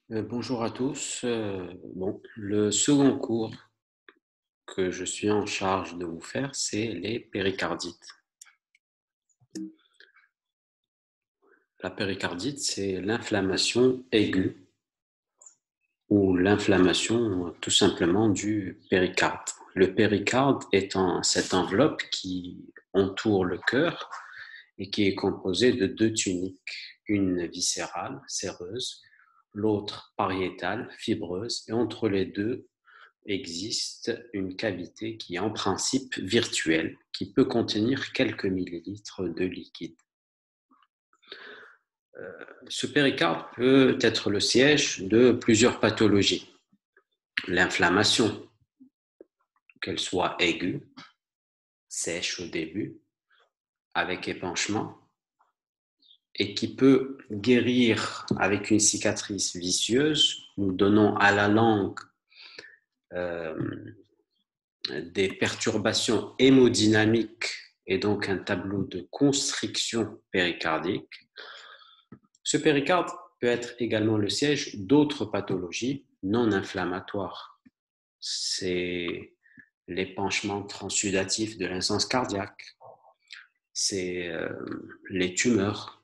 Bonjour à tous. Le second cours que je suis en charge de vous faire, c'est les péricardites. La péricardite, c'est l'inflammation aiguë ou l'inflammation tout simplement du péricarde. Le péricarde étant cette enveloppe qui entoure le cœur et qui est composée de deux tuniques, une viscérale, séreuse, l'autre pariétale, fibreuse, et entre les deux, existe une cavité qui est en principe virtuelle, qui peut contenir quelques millilitres de liquide. Ce péricarde peut être le siège de plusieurs pathologies. L'inflammation, qu'elle soit aiguë, sèche au début, avec épanchement, et qui peut guérir avec une cicatrice vicieuse, nous donnant à la langue des perturbations hémodynamiques et donc un tableau de constriction péricardique. Ce péricarde peut être également le siège d'autres pathologies non inflammatoires. C'est l'épanchement transsudatif de l'insuffisance cardiaque, c'est les tumeurs,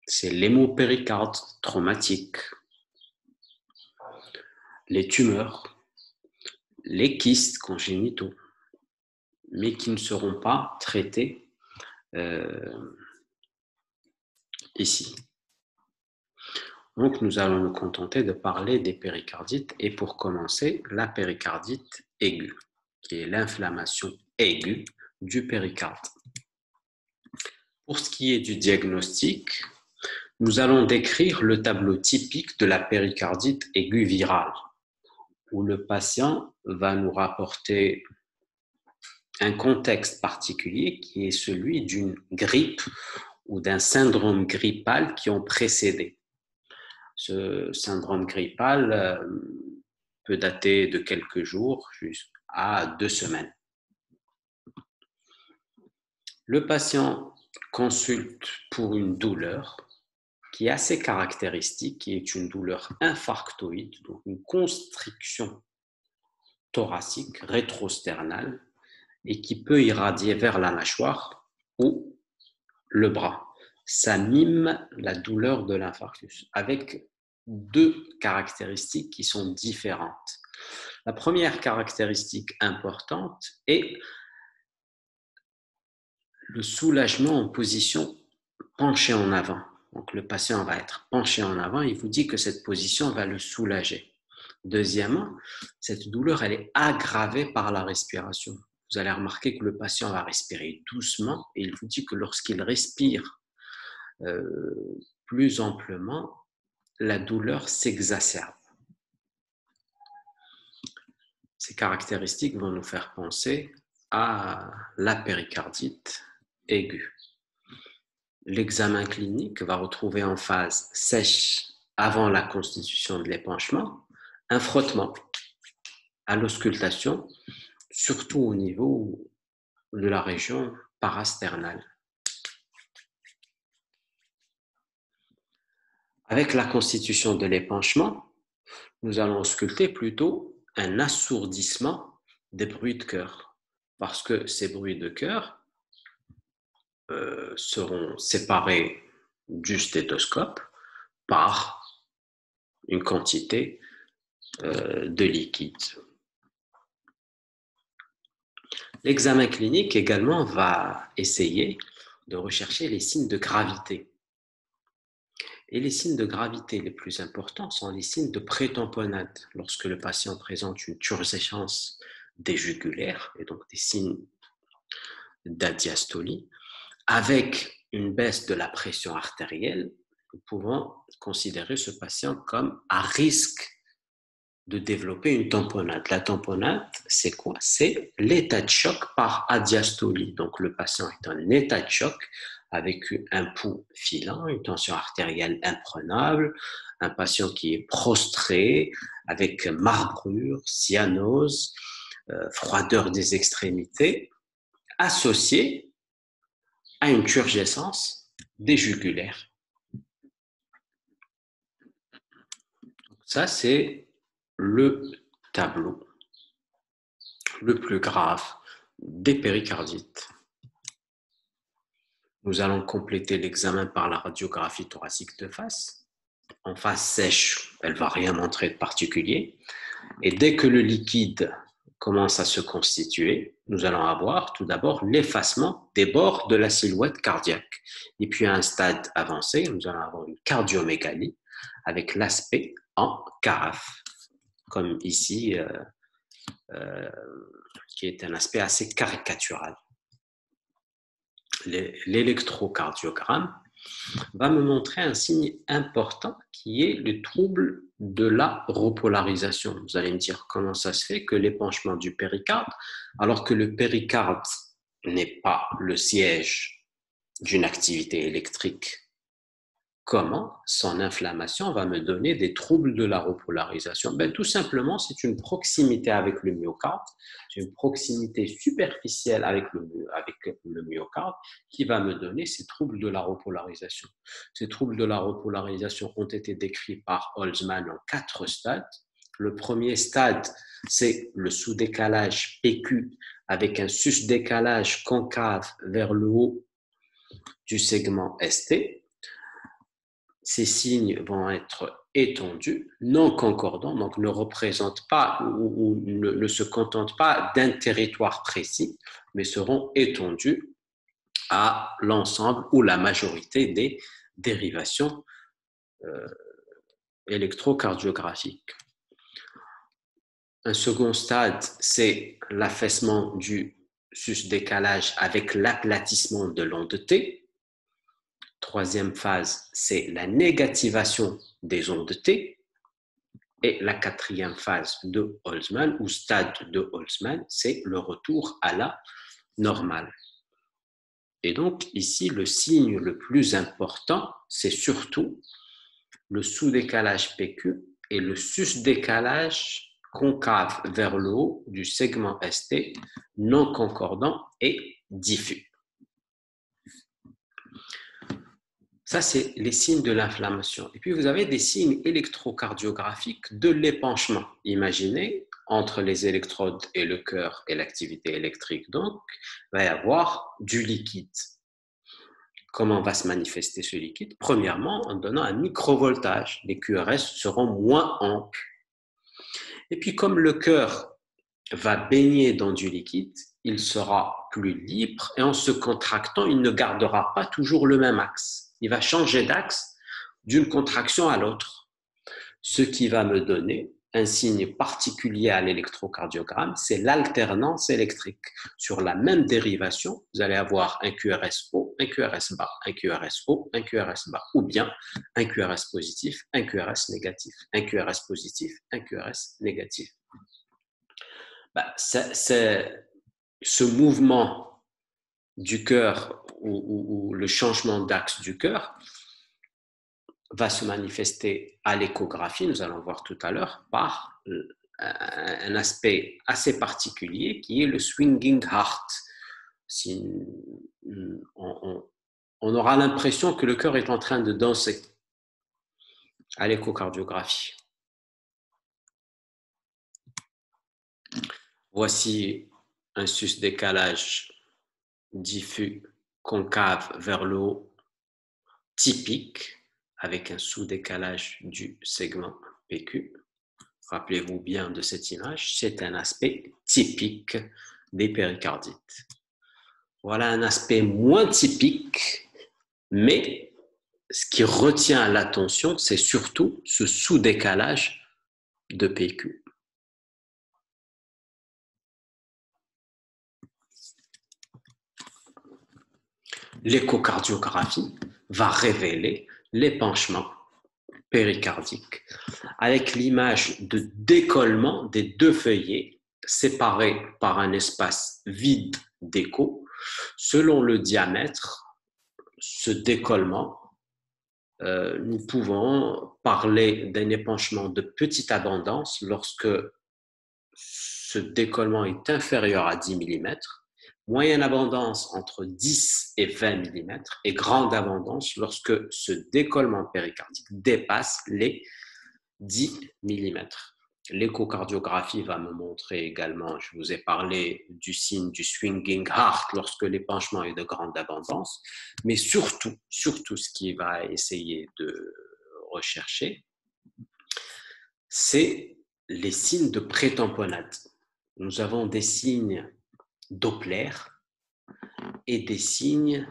c'est l'hémopéricarde traumatique, les tumeurs, les kystes congénitaux, mais qui ne seront pas traités ici. Donc, nous allons nous contenter de parler des péricardites et pour commencer, la péricardite aiguë, qui est l'inflammation aiguë du péricarde. Pour ce qui est du diagnostic, nous allons décrire le tableau typique de la péricardite aiguë virale, où le patient va nous rapporter un contexte particulier qui est celui d'une grippe ou d'un syndrome grippal qui ont précédé. Ce syndrome grippal peut dater de quelques jours jusqu'à 2 semaines. Le patient consulte pour une douleur qui est assez caractéristique, qui est une douleur infarctoïde, donc une constriction thoracique rétrosternale et qui peut irradier vers la mâchoire ou le bras. Ça mime la douleur de l'infarctus avec deux caractéristiques qui sont différentes. La première caractéristique importante est le soulagement en position penchée en avant. Donc le patient va être penché en avant, il vous dit que cette position va le soulager. Deuxièmement, cette douleur, elle est aggravée par la respiration. Vous allez remarquer que le patient va respirer doucement et il vous dit que lorsqu'il respire plus amplement, la douleur s'exacerbe. Ces caractéristiques vont nous faire penser à la péricardite aiguë. L'examen clinique va retrouver en phase sèche avant la constitution de l'épanchement un frottement à l'auscultation, surtout au niveau de la région parasternale. Avec la constitution de l'épanchement, nous allons ausculter plutôt un assourdissement des bruits de cœur, parce que ces bruits de cœur seront séparés du stéthoscope par une quantité de liquide. L'examen clinique également va essayer de rechercher les signes de gravité. Et les signes de gravité les plus importants sont les signes de prétamponnade, lorsque le patient présente une turgescence des jugulaires, et donc des signes d'adiastolie, avec une baisse de la pression artérielle, nous pouvons considérer ce patient comme à risque de développer une tamponnade. La tamponnade, c'est quoi? C'est l'état de choc par adiastolie. Donc, le patient est en état de choc avec un pouls filant, une tension artérielle imprenable, un patient qui est prostré avec marbrure, cyanose, froideur des extrémités, associé à une turgescence des jugulaires. Ça, c'est le tableau le plus grave des péricardites. Nous allons compléter l'examen par la radiographie thoracique de face. En face sèche, elle ne va rien montrer de particulier. Et dès que le liquide commence à se constituer, nous allons avoir tout d'abord l'effacement des bords de la silhouette cardiaque. Et puis à un stade avancé, nous allons avoir une cardiomégalie avec l'aspect en carafe, comme ici, qui est un aspect assez caricatural. L'électrocardiogramme va me montrer un signe important qui est le trouble de la repolarisation. Vous allez me dire comment ça se fait que l'épanchement du péricarde, alors que le péricarde n'est pas le siège d'une activité électrique, comment son inflammation va me donner des troubles de la repolarisation? Tout simplement, c'est une proximité avec le myocarde, c'est une proximité superficielle avec le myocarde qui va me donner ces troubles de la repolarisation. Ces troubles de la repolarisation ont été décrits par Holzmann en 4 stades. Le premier stade, c'est le sous-décalage PQ avec un sus-décalage concave vers le haut du segment ST. Ces signes vont être étendus, non concordants, donc ne représentent pas ou ne se contentent pas d'un territoire précis, mais seront étendus à l'ensemble ou la majorité des dérivations électrocardiographiques. Un second stade, c'est l'affaissement du sus-décalage avec l'aplatissement de l'onde T. Troisième phase, c'est la négativation des ondes T. Et la quatrième phase de Holzmann, ou stade de Holzmann, c'est le retour à la normale. Et donc, ici, le signe le plus important, c'est surtout le sous-décalage PQ et le sus-décalage concave vers le haut du segment ST, non concordant et diffus. Ça, c'est les signes de l'inflammation. Et puis, vous avez des signes électrocardiographiques de l'épanchement. Imaginez, entre les électrodes et le cœur et l'activité électrique, donc, il va y avoir du liquide. Comment va se manifester ce liquide? Premièrement, en donnant un microvoltage. Les QRS seront moins amples. Et puis, comme le cœur va baigner dans du liquide, il sera plus libre et en se contractant, il ne gardera pas toujours le même axe. Il va changer d'axe d'une contraction à l'autre. Ce qui va me donner un signe particulier à l'électrocardiogramme, c'est l'alternance électrique. Sur la même dérivation, vous allez avoir un QRS haut, un QRS bas, un QRS haut, un QRS bas, ou bien un QRS positif, un QRS négatif, un QRS positif, un QRS négatif. C'est ce mouvement du cœur ou le changement d'axe du cœur va se manifester à l'échographie, nous allons voir tout à l'heure, par un aspect assez particulier qui est le swinging heart. On aura l'impression que le cœur est en train de danser à l'échocardiographie. Voici un sus-décalage diffus concave vers le haut typique avec un sous-décalage du segment PQ. Rappelez-vous bien de cette image, c'est un aspect typique des péricardites. Voilà un aspect moins typique, mais ce qui retient l'attention, c'est surtout ce sous-décalage de PQ. L'échocardiographie va révéler l'épanchement péricardique avec l'image de décollement des deux feuillets séparés par un espace vide d'écho. Selon le diamètre, ce décollement, nous pouvons parler d'un épanchement de petite abondance lorsque ce décollement est inférieur à 10 mm, moyenne abondance entre 10 et 20 mm et grande abondance lorsque ce décollement péricardique dépasse les 10 millimètres. L'échocardiographie va me montrer également, je vous ai parlé du signe du swinging heart lorsque l'épanchement est de grande abondance, mais surtout ce qui va essayer de rechercher, c'est les signes de prétamponnade. Nous avons des signes Doppler et des signes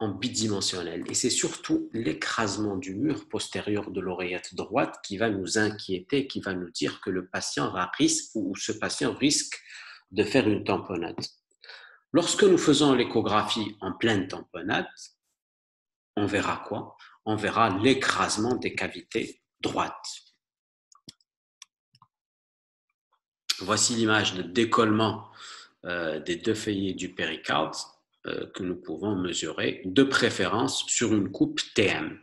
en bidimensionnel. Et c'est surtout l'écrasement du mur postérieur de l'oreillette droite qui va nous inquiéter, qui va nous dire que le patient ce patient risque de faire une tamponnade. Lorsque nous faisons l'échographie en pleine tamponnade, on verra quoi? On verra l'écrasement des cavités droites. Voici l'image de décollement des deux feuillets du péricarde que nous pouvons mesurer, de préférence sur une coupe TM.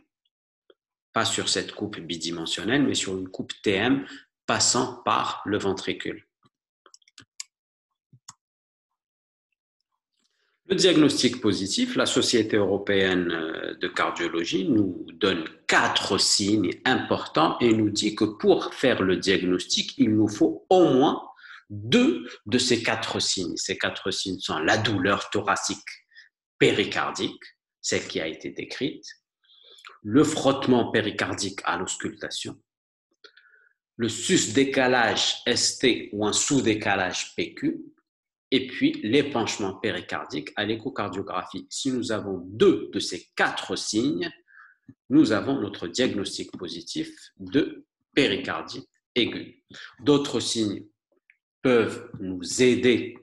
Pas sur cette coupe bidimensionnelle, mais sur une coupe TM passant par le ventricule. Le diagnostic positif, la Société européenne de cardiologie nous donne 4 signes importants et nous dit que pour faire le diagnostic, il nous faut au moins 2 de ces 4 signes. Ces 4 signes sont la douleur thoracique péricardique, celle qui a été décrite, le frottement péricardique à l'auscultation, le sus-décalage ST ou un sous-décalage PQ, et puis l'épanchement péricardique à l'échocardiographie. Si nous avons 2 de ces 4 signes, nous avons notre diagnostic positif de péricardite aiguë. D'autres signes peuvent nous aider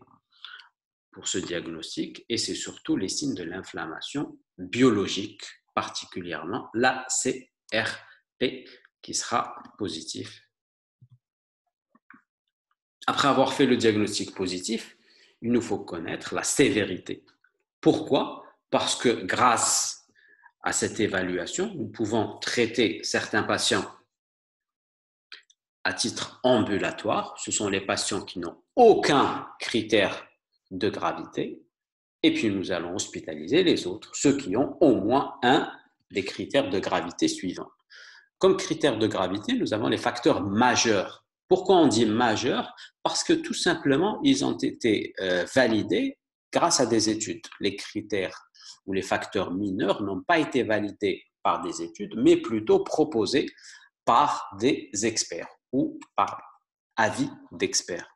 pour ce diagnostic et c'est surtout les signes de l'inflammation biologique, particulièrement la CRP qui sera positif. Après avoir fait le diagnostic positif, il nous faut connaître la sévérité. Pourquoi? Parce que grâce à cette évaluation, nous pouvons traiter certains patients à titre ambulatoire. Ce sont les patients qui n'ont aucun critère de gravité. Et puis, nous allons hospitaliser les autres, ceux qui ont au moins un des critères de gravité suivants. Comme critères de gravité, nous avons les facteurs majeurs. Pourquoi on dit majeurs? Parce que tout simplement, ils ont été validés grâce à des études. Les critères ou les facteurs mineurs n'ont pas été validés par des études, mais plutôt proposés par des experts ou par avis d'experts.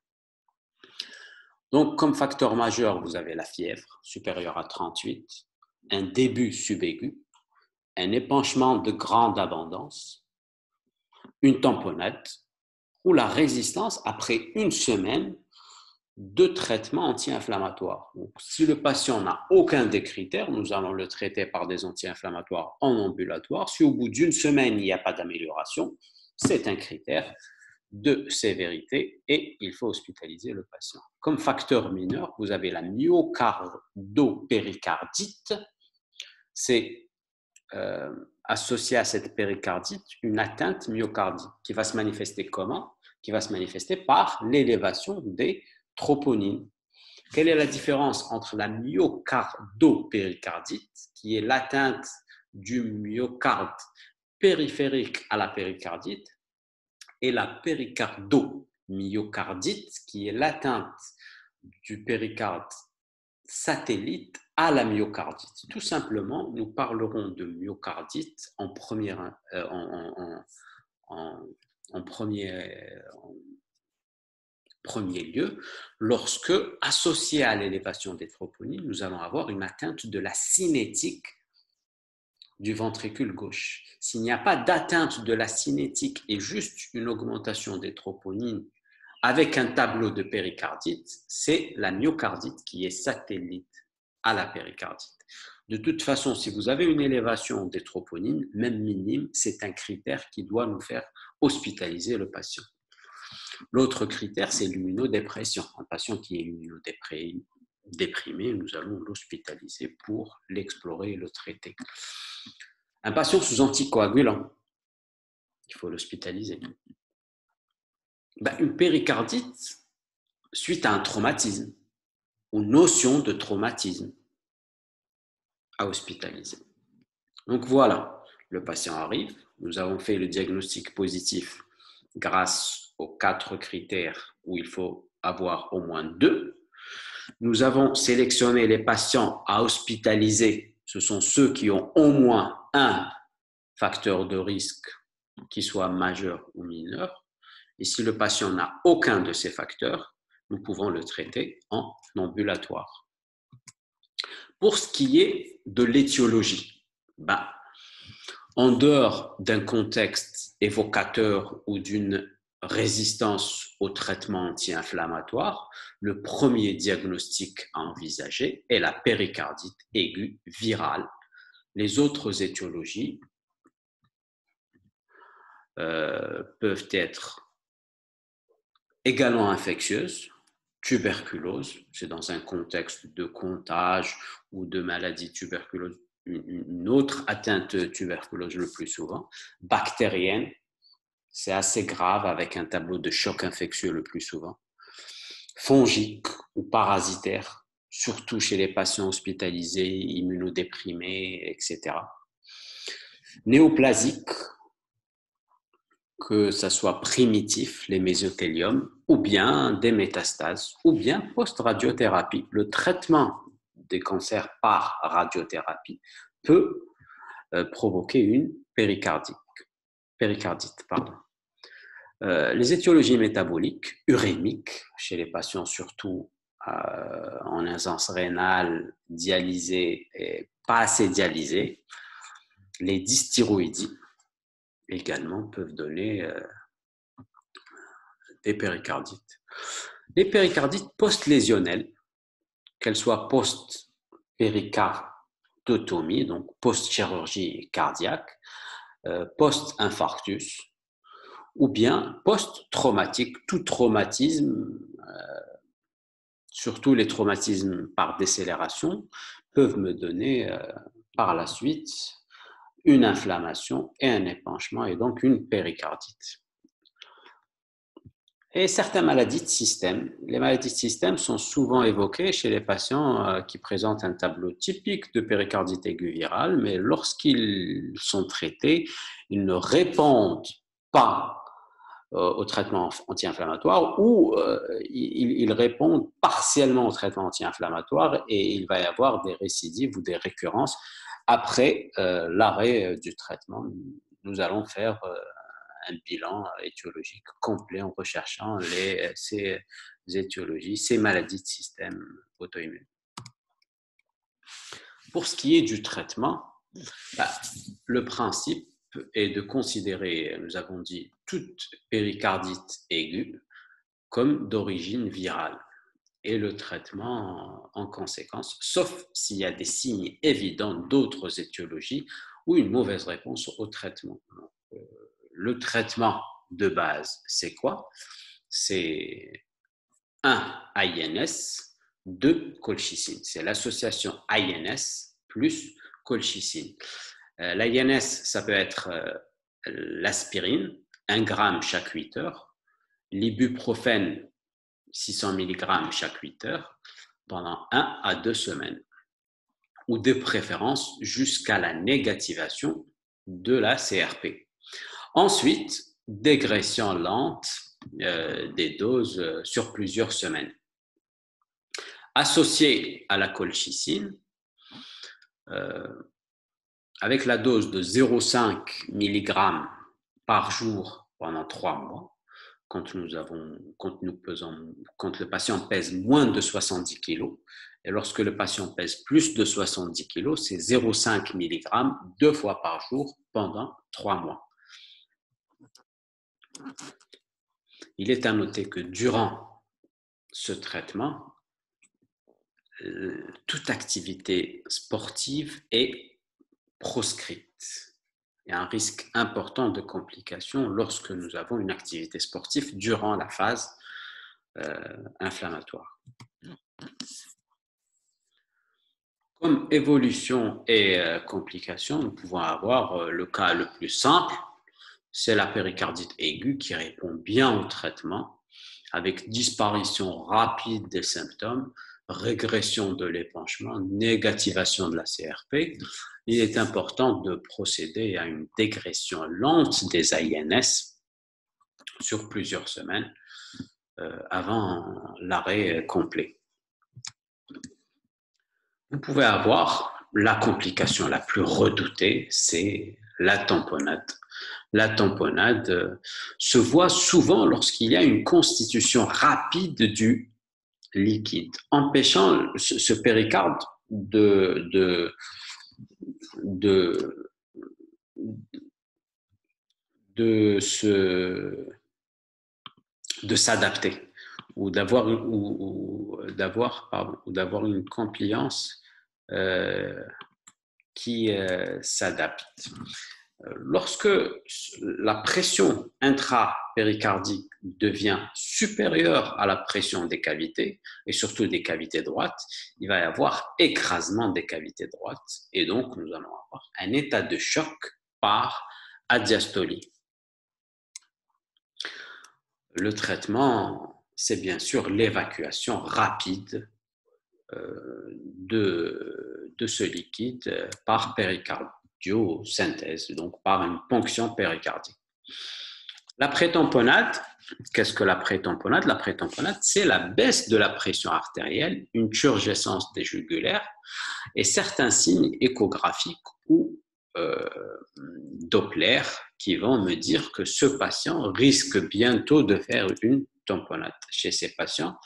Donc, comme facteur majeur, vous avez la fièvre supérieure à 38, un début subaigu, un épanchement de grande abondance, une tamponnade ou la résistance après une semaine de traitement anti-inflammatoire. Donc, si le patient n'a aucun des critères, nous allons le traiter par des anti-inflammatoires en ambulatoire. Si au bout d'une semaine, il n'y a pas d'amélioration, c'est un critère de sévérité et il faut hospitaliser le patient. Comme facteur mineur, vous avez la myocardopéricardite. C'est associé à cette péricardite une atteinte myocardique qui va se manifester comment? Qui va se manifester par l'élévation des troponines. Quelle est la différence entre la myocardopéricardite, qui est l'atteinte du myocarde périphérique à la péricardite, et la péricardomyocardite, qui est l'atteinte du péricarde satellite à la myocardite? Tout simplement, nous parlerons de myocardite en premier lieu, lorsque, associé à l'élévation des troponines, nous allons avoir une atteinte de la cinétique du ventricule gauche. S'il n'y a pas d'atteinte de la cinétique et juste une augmentation des troponines avec un tableau de péricardite, c'est la myocardite qui est satellite à la péricardite. De toute façon, si vous avez une élévation des troponines, même minime, c'est un critère qui doit nous faire hospitaliser le patient. L'autre critère, c'est l'immunodépression. Un patient qui est immunodéprimé, nous allons l'hospitaliser pour l'explorer et le traiter. Un patient sous anticoagulant, il faut l'hospitaliser. Une péricardite suite à un traumatisme ou notion de traumatisme à hospitaliser. Donc voilà, Le patient arrive, nous avons fait le diagnostic positif grâce aux 4 critères où il faut avoir au moins 2. Nous avons sélectionné les patients à hospitaliser. Ce sont ceux qui ont au moins un facteur de risque qui soit majeur ou mineur. Et si le patient n'a aucun de ces facteurs, nous pouvons le traiter en ambulatoire. Pour ce qui est de l'étiologie, en dehors d'un contexte évocateur ou d'une résistance au traitement anti-inflammatoire, le premier diagnostic à envisager est la péricardite aiguë virale. Les autres étiologies peuvent être également infectieuses, tuberculose, c'est dans un contexte de contage ou de maladie tuberculeuse, une autre atteinte tuberculose le plus souvent, bactérienne, c'est assez grave avec un tableau de choc infectieux le plus souvent, fongique ou parasitaire, surtout chez les patients hospitalisés, immunodéprimés, etc. Néoplasique, que ça soit primitif, les mésothéliums, ou bien des métastases, ou bien post-radiothérapie. Le traitement des cancers par radiothérapie peut provoquer une péricardite. Les étiologies métaboliques, urémiques, chez les patients surtout en insuffisance rénale, dialysés et pas assez dialysés, les dysthyroïdies également peuvent donner des péricardites. Les péricardites post-lésionnelles, qu'elles soient post-péricardotomie, donc post-chirurgie cardiaque, post-infarctus, ou bien post-traumatique, tout traumatisme, surtout les traumatismes par décélération, peuvent me donner par la suite une inflammation et un épanchement et donc une péricardite. Et certaines maladies de système. Les maladies de système sont souvent évoquées chez les patients qui présentent un tableau typique de péricardite aiguë virale, mais lorsqu'ils sont traités, ils ne répondent pas au traitement anti-inflammatoire ou ils répondent partiellement au traitement anti-inflammatoire et il va y avoir des récidives ou des récurrences après l'arrêt du traitement. Nous allons faire un bilan étiologique complet en recherchant ces étiologies, ces maladies de système auto-immune. Pour ce qui est du traitement, le principe est de considérer, nous avons dit, toute péricardite aiguë comme d'origine virale et le traitement en conséquence, sauf s'il y a des signes évidents d'autres étiologies ou une mauvaise réponse au traitement. Le traitement de base, c'est quoi? C'est 1 INS, 2 colchicine. C'est l'association INS plus colchicine. L'INS, ça peut être l'aspirine, 1 gramme chaque 8 heures, l'ibuprofène, 600 mg chaque 8 heures, pendant 1 à 2 semaines, ou de préférence jusqu'à la négativation de la CRP. Ensuite, dégression lente des doses sur plusieurs semaines. Associé à la colchicine, avec la dose de 0,5 mg par jour pendant 3 mois, quand le patient pèse moins de 70 kg, et lorsque le patient pèse plus de 70 kg, c'est 0,5 mg 2 fois par jour pendant 3 mois. Il est à noter que durant ce traitement, toute activité sportive est proscrite. Il y a un risque important de complications lorsque nous avons une activité sportive durant la phase inflammatoire. Comme évolution et complications, nous pouvons avoir le cas le plus simple, c'est la péricardite aiguë qui répond bien au traitement avec disparition rapide des symptômes régression de l'épanchement, négativation de la CRP, il est important de procéder à une dégression lente des AINS sur plusieurs semaines avant l'arrêt complet. Vous pouvez avoir la complication la plus redoutée, c'est la tamponnade. La tamponnade se voit souvent lorsqu'il y a une constitution rapide du liquide, empêchant ce péricarde de s'adapter ou d'avoir une compliance qui s'adapte. Lorsque la pression intrapéricardique devient supérieure à la pression des cavités, et surtout des cavités droites, il va y avoir écrasement des cavités droites, et donc nous allons avoir un état de choc par adiastolie. Le traitement, c'est bien sûr l'évacuation rapide de ce liquide par péricardiosynthèse, donc par une ponction péricardique. La prétamponnade, qu'est-ce que la prétamponnade? La prétamponnade, c'est la baisse de la pression artérielle, une turgescence des jugulaires et certains signes échographiques ou Doppler qui vont me dire que ce patient risque bientôt de faire une tamponnade. Chez ces patients,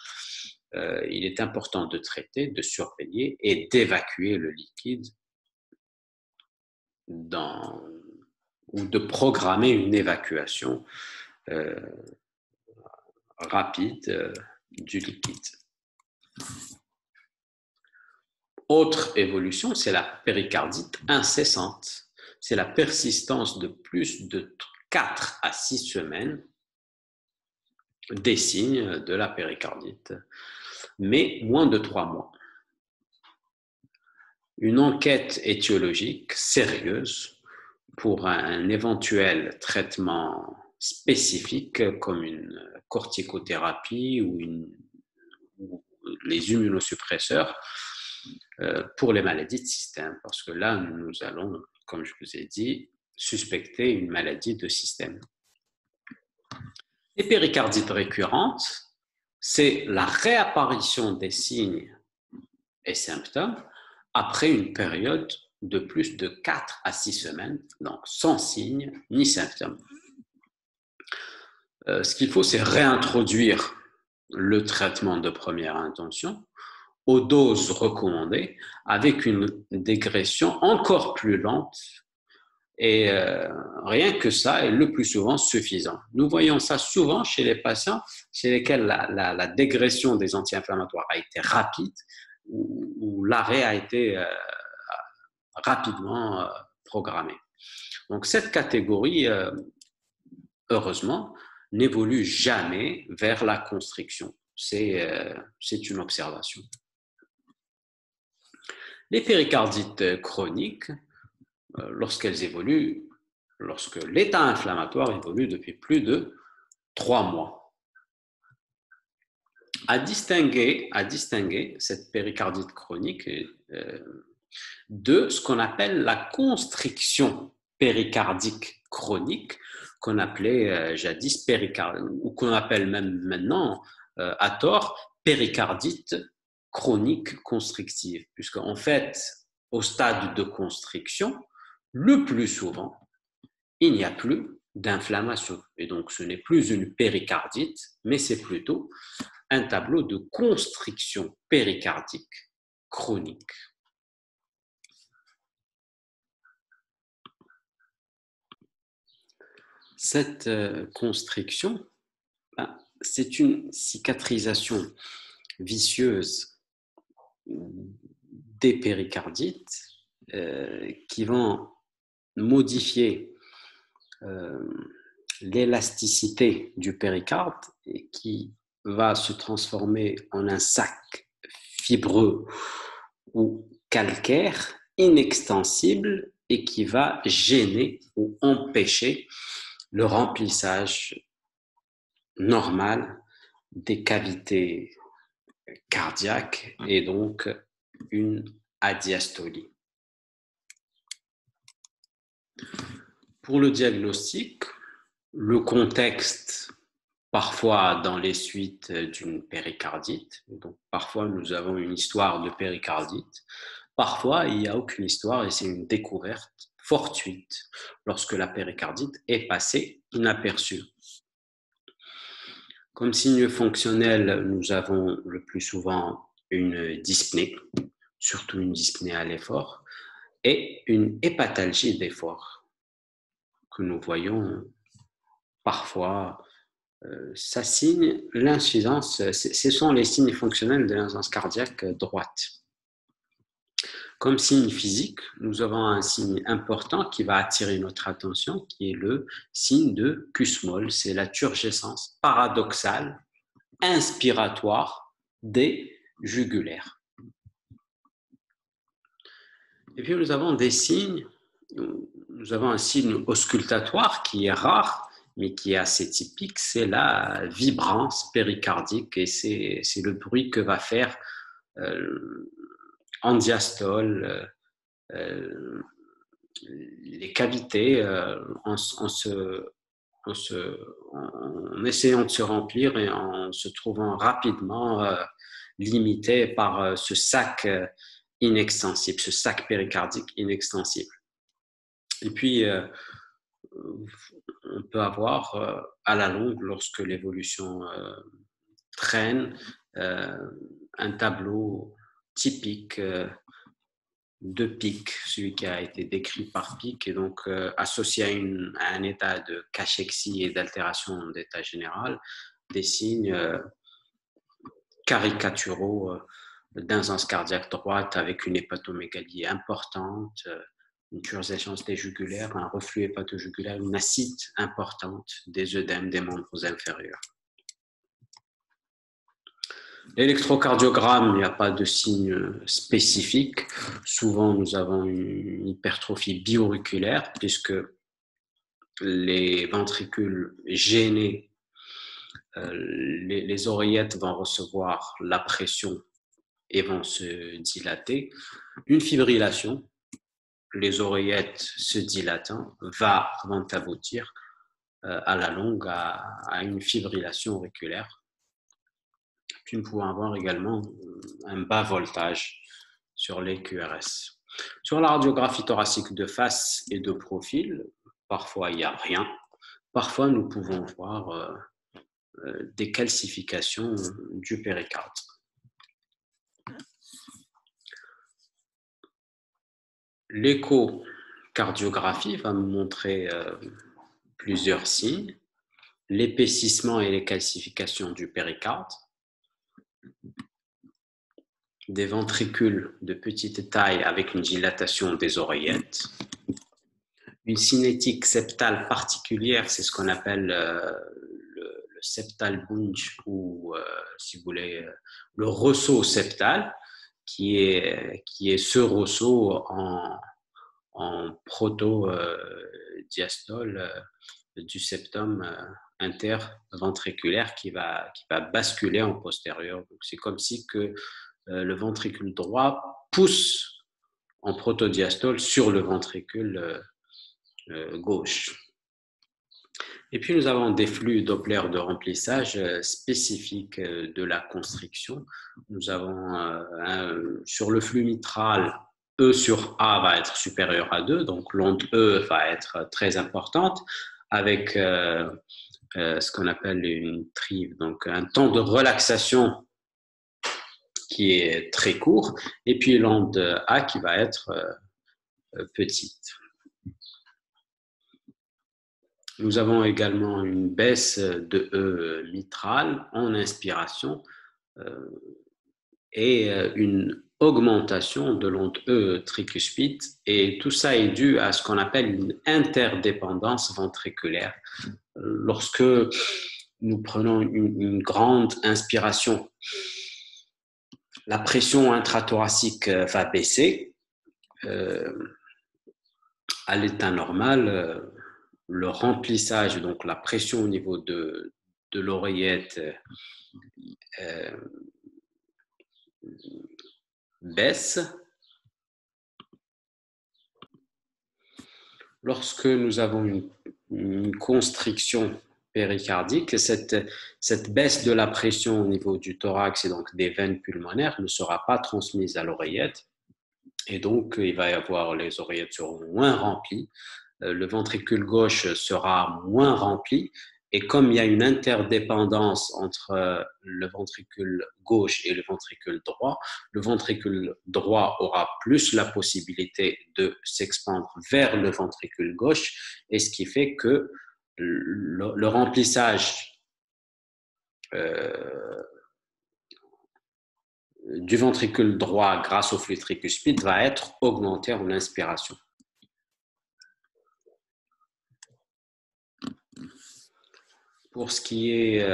il est important de traiter, de surveiller et d'évacuer le liquide ou de programmer une évacuation rapide du liquide. Autre évolution, c'est la péricardite incessante. C'est la persistance de plus de 4 à 6 semaines des signes de la péricardite, mais moins de 3 mois. Une enquête étiologique sérieuse pour un éventuel traitement spécifique comme une corticothérapie ou les immunosuppresseurs pour les maladies de système, parce que là, nous allons, comme je vous ai dit, suspecter une maladie de système. Les péricardites récurrentes, c'est la réapparition des signes et symptômes après une période de plus de 4 à 6 semaines, donc sans signes ni symptômes. Ce qu'il faut, c'est réintroduire le traitement de première intention aux doses recommandées avec une dégression encore plus lente et rien que ça est le plus souvent suffisant. Nous voyons ça souvent chez les patients chez lesquels la dégression des anti-inflammatoires a été rapide ou l'arrêt a été rapidement programmé. Donc cette catégorie, heureusement, n'évolue jamais vers la constriction. C'est une observation. Les péricardites chroniques, lorsqu'elles évoluent, lorsque l'état inflammatoire évolue depuis plus de 3 mois. À distinguer cette péricardite chronique de ce qu'on appelle la constriction péricardique chronique, qu'on appelait jadis péricardite, ou qu'on appelle même maintenant à tort péricardite chronique constrictive, puisqu'en fait, au stade de constriction, le plus souvent, il n'y a plus d'inflammation. Et donc, ce n'est plus une péricardite, mais c'est plutôt un tableau de constriction péricardique chronique. Cette constriction, c'est une cicatrisation vicieuse des péricardites qui vont modifier l'élasticité du péricarde et qui va se transformer en un sac fibreux ou calcaire inextensible et qui va gêner ou empêcher le remplissage normal des cavités cardiaque et donc une adiastolie. Pour le diagnostic, le contexte, parfois dans les suites d'une péricardite, donc parfois nous avons une histoire de péricardite, parfois il n'y a aucune histoire et c'est une découverte fortuite lorsque la péricardite est passée inaperçue. Comme signe fonctionnel, nous avons le plus souvent une dyspnée, surtout une dyspnée à l'effort, et une hépatalgie d'effort que nous voyons parfois. Ça signe l'insuffisance, ce sont les signes fonctionnels de l'insuffisance cardiaque droite. Comme signe physique, nous avons un signe important qui va attirer notre attention, qui est le signe de Kussmaul. C'est la turgescence paradoxale, inspiratoire des jugulaires. Et puis nous avons des signes, nous avons un signe auscultatoire qui est rare, mais qui est assez typique, c'est la vibrance péricardique et c'est le bruit que va faire en diastole les cavités en essayant de se remplir et en se trouvant rapidement limité par ce sac inextensible, ce sac péricardique inextensible. Et puis, on peut avoir à la longue, lorsque l'évolution traîne, un tableau typique de pic, celui qui a été décrit par Pic, et donc associé à un état de cachexie et d'altération d'état général, des signes caricaturaux d'insuffisance cardiaque droite avec une hépatomégalie importante, une turgescence des jugulaires, un reflux hépatojugulaire, une ascite importante, des œdèmes des membres inférieurs. L'électrocardiogramme, il n'y a pas de signe spécifique. Souvent, nous avons une hypertrophie biauriculaire puisque les ventricules gênés, les oreillettes vont recevoir la pression et vont se dilater. Une fibrillation, les oreillettes se dilatant, vont aboutir à la longue à une fibrillation auriculaire. Puis nous pouvons avoir également un bas voltage sur les QRS. Sur la radiographie thoracique de face et de profil, parfois il n'y a rien. Parfois nous pouvons voir des calcifications du péricarde. L'échocardiographie va me montrer plusieurs signes. L'épaississement et les calcifications du péricarde, des ventricules de petite taille avec une dilatation des oreillettes, une cinétique septale particulière, c'est ce qu'on appelle le septal bunch ou, si vous voulez, le ressaut septal, qui est ce ressaut en proto-diastole du septum interventriculaire qui va basculer en postérieur. Donc, c'est comme si que le ventricule droit pousse en protodiastole sur le ventricule gauche. Et puis, nous avons des flux Doppler de remplissage spécifiques de la constriction. Nous avons sur le flux mitral, E sur A va être supérieur à 2, donc l'onde E va être très importante, avec ce qu'on appelle une trive, donc un temps de relaxation qui est très court, et puis l'onde A qui va être petite. Nous avons également une baisse de E mitral en inspiration et une augmentation de l'onde E tricuspide, et tout ça est dû à ce qu'on appelle une interdépendance ventriculaire. Lorsque nous prenons une grande inspiration, la pression intrathoracique va baisser. À l'état normal, le remplissage, donc la pression au niveau de l'oreillette baisse. Lorsque nous avons une constriction péricardique, cette baisse de la pression au niveau du thorax et donc des veines pulmonaires ne sera pas transmise à l'oreillette. Et donc, il va y avoir, les oreillettes seront moins remplies, le ventricule gauche sera moins rempli. Et comme il y a une interdépendance entre le ventricule gauche et le ventricule droit aura plus la possibilité de s'expandre vers le ventricule gauche, et ce qui fait que le remplissage du ventricule droit grâce au flux tricuspide va être augmenté en inspiration. Pour ce qui est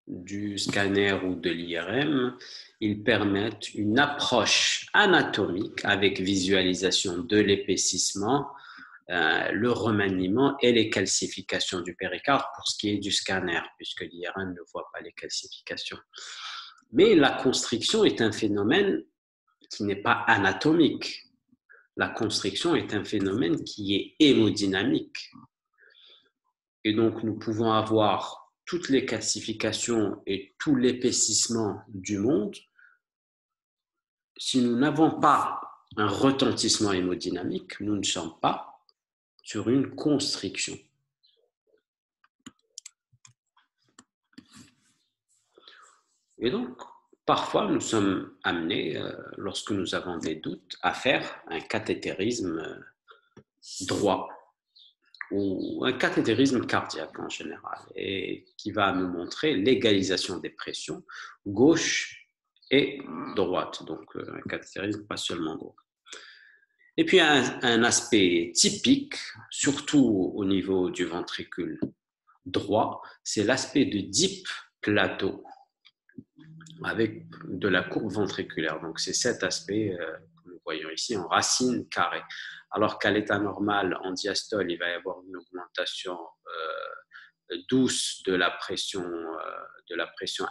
du scanner ou de l'IRM, ils permettent une approche anatomique avec visualisation de l'épaississement, le remaniement et les calcifications du péricarde pour ce qui est du scanner, puisque l'IRM ne voit pas les calcifications. Mais la constriction est un phénomène qui n'est pas anatomique. La constriction est un phénomène qui est hémodynamique. Et donc, nous pouvons avoir toutes les calcifications et tout l'épaississement du monde. Si nous n'avons pas un retentissement hémodynamique, nous ne sommes pas sur une constriction. Et donc, parfois, nous sommes amenés, lorsque nous avons des doutes, à faire un cathétérisme droit ou un cathétérisme cardiaque en général, et qui va nous montrer l'égalisation des pressions gauche et droite, donc un cathétérisme pas seulement droit. Et puis un aspect typique, surtout au niveau du ventricule droit, c'est l'aspect de dip plateau avec de la courbe ventriculaire. Donc c'est cet aspect que nous voyons ici en racine carrée. Alors qu'à l'état normal, en diastole, il va y avoir une augmentation douce de la pression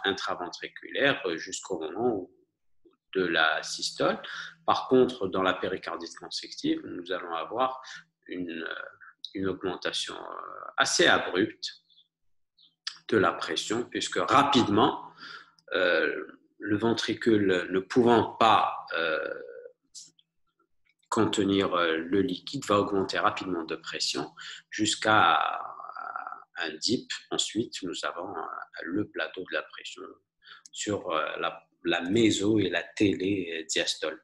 intraventriculaire jusqu'au moment de la systole. Par contre, dans la péricardite constrictive, nous allons avoir une augmentation assez abrupte de la pression, puisque rapidement, le ventricule ne pouvant pas contenir le liquide va augmenter rapidement de pression jusqu'à un dip. Ensuite, nous avons le plateau de la pression sur la méso et la télédiastole.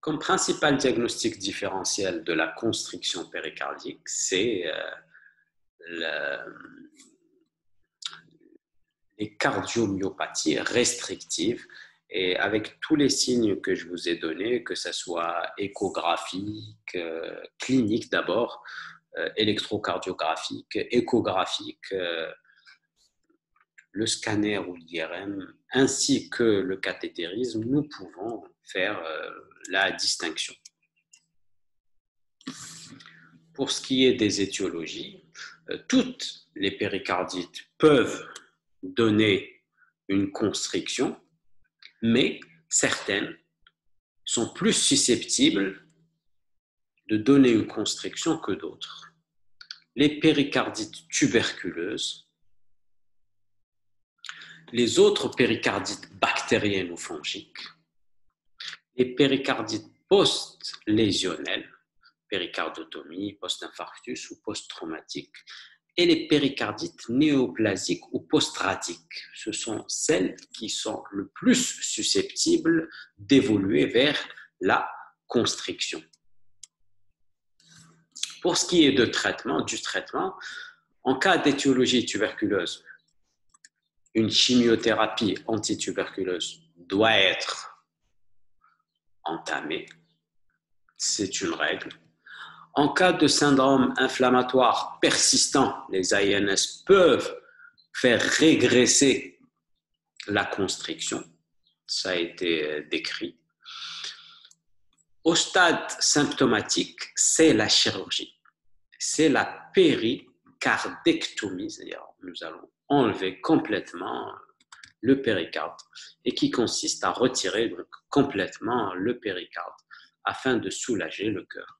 Comme principal diagnostic différentiel de la constriction péricardique, c'est les cardiomyopathies restrictives, et avec tous les signes que je vous ai donnés, que ce soit échographique, clinique d'abord, électrocardiographique, échographique, le scanner ou l'IRM, ainsi que le cathétérisme, nous pouvons faire la distinction. Pour ce qui est des étiologies, toutes les péricardites peuvent donner une constriction, mais certaines sont plus susceptibles de donner une constriction que d'autres. Les péricardites tuberculeuses, les autres péricardites bactériennes ou fongiques, les péricardites post-lésionnelles, péricardotomie, post-infarctus ou post-traumatique, et les péricardites néoplasiques ou post-radiques. Ce sont celles qui sont le plus susceptibles d'évoluer vers la constriction. Pour ce qui est du traitement, en cas d'étiologie tuberculeuse, une chimiothérapie antituberculeuse doit être entamée. C'est une règle. En cas de syndrome inflammatoire persistant, les INS peuvent faire régresser la constriction. Ça a été décrit. Au stade symptomatique, c'est la chirurgie. C'est la péricardectomie, c'est-à-dire nous allons enlever complètement le péricarde et qui consiste à retirer donc complètement le péricarde afin de soulager le cœur.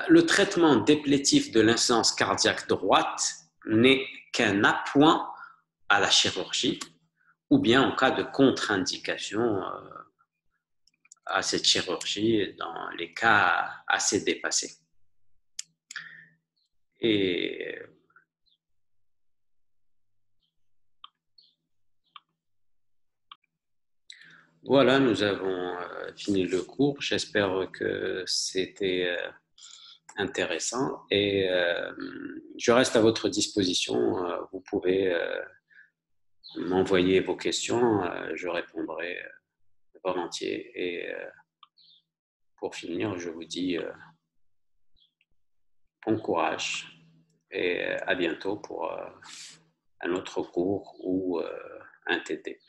Le traitement déplétif de l'insuffisance cardiaque droite n'est qu'un appoint à la chirurgie ou bien en cas de contre-indication à cette chirurgie dans les cas assez dépassés. Et voilà, nous avons fini le cours. J'espère que c'était intéressant et je reste à votre disposition. Vous pouvez m'envoyer vos questions, je répondrai volontiers. Et pour finir, je vous dis bon courage et à bientôt pour un autre cours ou un TD.